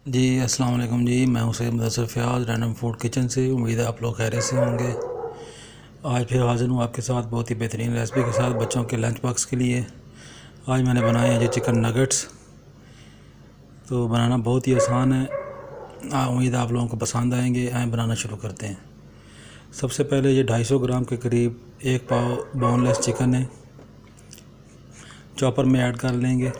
जी अस्सलाम वालेकुम जी। मैं हूं Syed Mudassir Fayaz random food kitchen से। उम्मीद है आप लोग खैरियत से होंगे। आज फिर हाज़िर हूं आपके साथ बहुत ही बेहतरीन रेसिपी के साथ बच्चों के लंच बॉक्स के लिए। आज मैंने बनाए हैं जी चिकन नगेट्स। तो बनाना बहुत ही आसान है। उम्मीद है आप लोगों को पसंद आएंगे। आए बनाना शुरू करते हैं। सबसे पहले ये 250 ग्राम के करीब एक पाव बोनलेस चिकन है, चॉपर में ऐड कर लेंगे।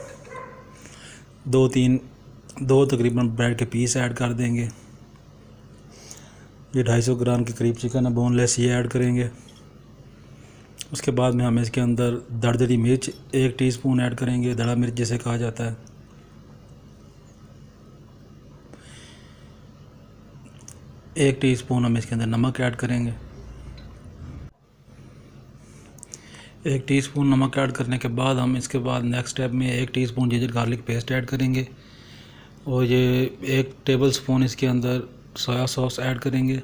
दो तकरीबन ब्रेड के पीस ऐड कर देंगे। ये 250 ग्राम के करीब चिकन है बोनलेस, ये ऐड करेंगे। उसके बाद में हम इसके अंदर दरदरी मिर्च 1 टीस्पून ऐड करेंगे, दड़ा मिर्च जिसे कहा जाता है। एक टीस्पून हम इसके अंदर नमक ऐड करेंगे। 1 टीस्पून नमक ऐड करने के बाद हम इसके बाद नेक्स्ट स्टेप में 1 teaspoon ginger garlic paste add करेंगे और ये 1 टेबल स्पून इसके अंदर सोया सॉस ऐड करेंगे।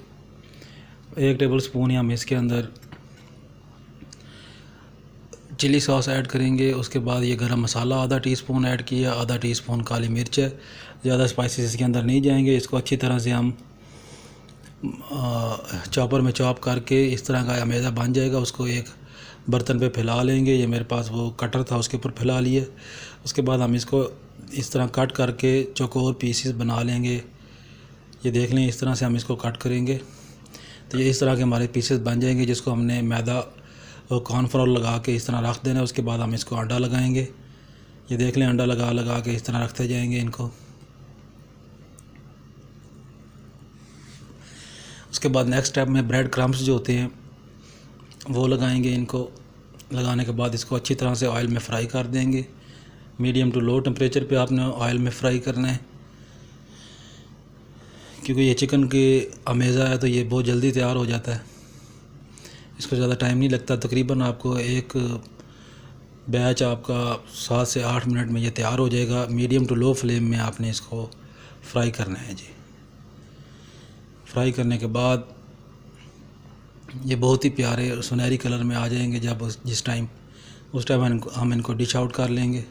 1 टेबल स्पून ही हम इसके अंदर चिली सॉस ऐड करेंगे। उसके बाद ये गरम मसाला आधा टीस्पून ऐड किया, आधा टीस्पून काली मिर्च है। ज़्यादा स्पाइसेस इसके अंदर नहीं जाएंगे। इसको अच्छी तरह से हम चॉपर में चॉप करके इस तरह का अमेज़ा बन जाएगा। उसको एक बर्तन पे फैला लेंगे। ये मेरे पास वो कटर था, उसके ऊपर फैला लिए। उसके बाद हम इसको इस तरह कट करके चौकोर पीसेस बना लेंगे। ये देख लें, इस तरह से हम इसको कट करेंगे तो ये इस तरह के हमारे पीसेस बन जाएंगे, जिसको हमने मैदा और कॉर्नफ्लोर लगा के इस तरह रख देना है। उसके बाद हम इसको अंडा लगाएंगे। ये देख लें, अंडा लगा लगा के इस तरह रखते जाएंगे इनको। उसके बाद नेक्स्ट स्टेप में ब्रेड क्रम्स जो होते हैं वो लगाएंगे। इनको लगाने के बाद इसको अच्छी तरह से ऑयल में फ्राई कर देंगे। मीडियम टू लो टेम्परेचर पे आपने ऑयल में फ्राई करना है, क्योंकि ये चिकन के अमेज़ा है तो ये बहुत जल्दी तैयार हो जाता है। इसको ज़्यादा टाइम नहीं लगता। तकरीबन आपको एक बैच आपका 7 से 8 मिनट में ये तैयार हो जाएगा। मीडियम टू लो फ्लेम में आपने इसको फ्राई करना है जी। फ्राई करने के बाद ये बहुत ही प्यारे सुनहरी कलर में आ जाएंगे। जब उस टाइम हम इनको डिश आउट कर लेंगे।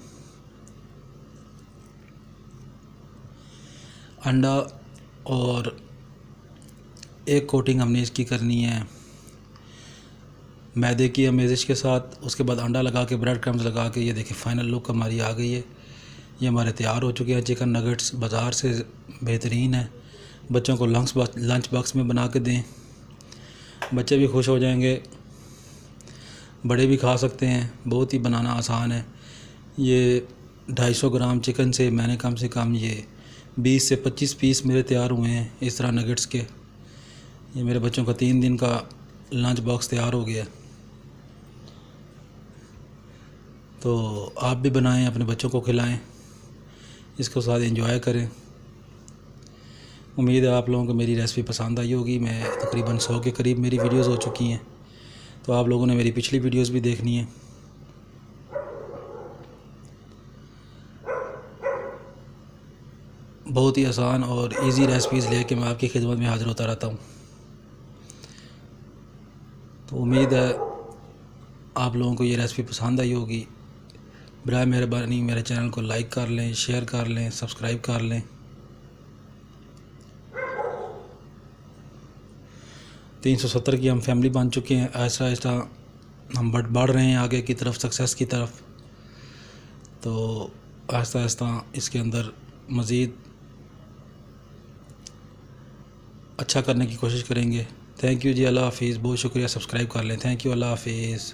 अंडा और एक कोटिंग हमने इसकी करनी है मैदे की अमेज़िश के साथ। उसके बाद अंडा लगा के ब्रेड क्रम्स लगा के ये देखिए फाइनल लुक हमारी आ गई है। ये हमारे तैयार हो चुके हैं चिकन नगेट्स। बाज़ार से बेहतरीन है। बच्चों को लंच बॉक्स में बना के दें, बच्चे भी खुश हो जाएंगे, बड़े भी खा सकते हैं। बहुत ही बनाना आसान है। ये 250 ग्राम चिकन से मैंने कम से कम ये 20 से 25 पीस मेरे तैयार हुए हैं इस तरह नगेट्स के। ये मेरे बच्चों का 3 दिन का लंच बॉक्स तैयार हो गया। तो आप भी बनाएं, अपने बच्चों को खिलाएं, इसको साथ एंजॉय करें। उम्मीद है आप लोगों को मेरी रेसिपी पसंद आई होगी। मैं तकरीबन 100 के करीब मेरी वीडियोस हो चुकी हैं, तो आप लोगों ने मेरी पिछली वीडियोस भी देखनी है। बहुत ही आसान और इजी रेसिपीज़ लेके मैं आपकी खिदमत में हाज़िर होता रहता हूँ। तो उम्मीद है आप लोगों को ये रेसिपी पसंद आई होगी। बराए मेहरबानी मेरे चैनल को लाइक कर लें, शेयर कर लें, सब्सक्राइब कर लें। 370 की हम फैमिली बन चुके हैं। ऐसा ऐसा हम बढ़ रहे हैं आगे की तरफ, सक्सेस की तरफ। तो आहिस्ता आहिस्ता इसके अंदर मज़ीद अच्छा करने की कोशिश करेंगे। थैंक यू जी, अल्लाह हाफिज़। बहुत शुक्रिया, सब्सक्राइब कर लें। थैंक यू, अल्लाह हाफिज़।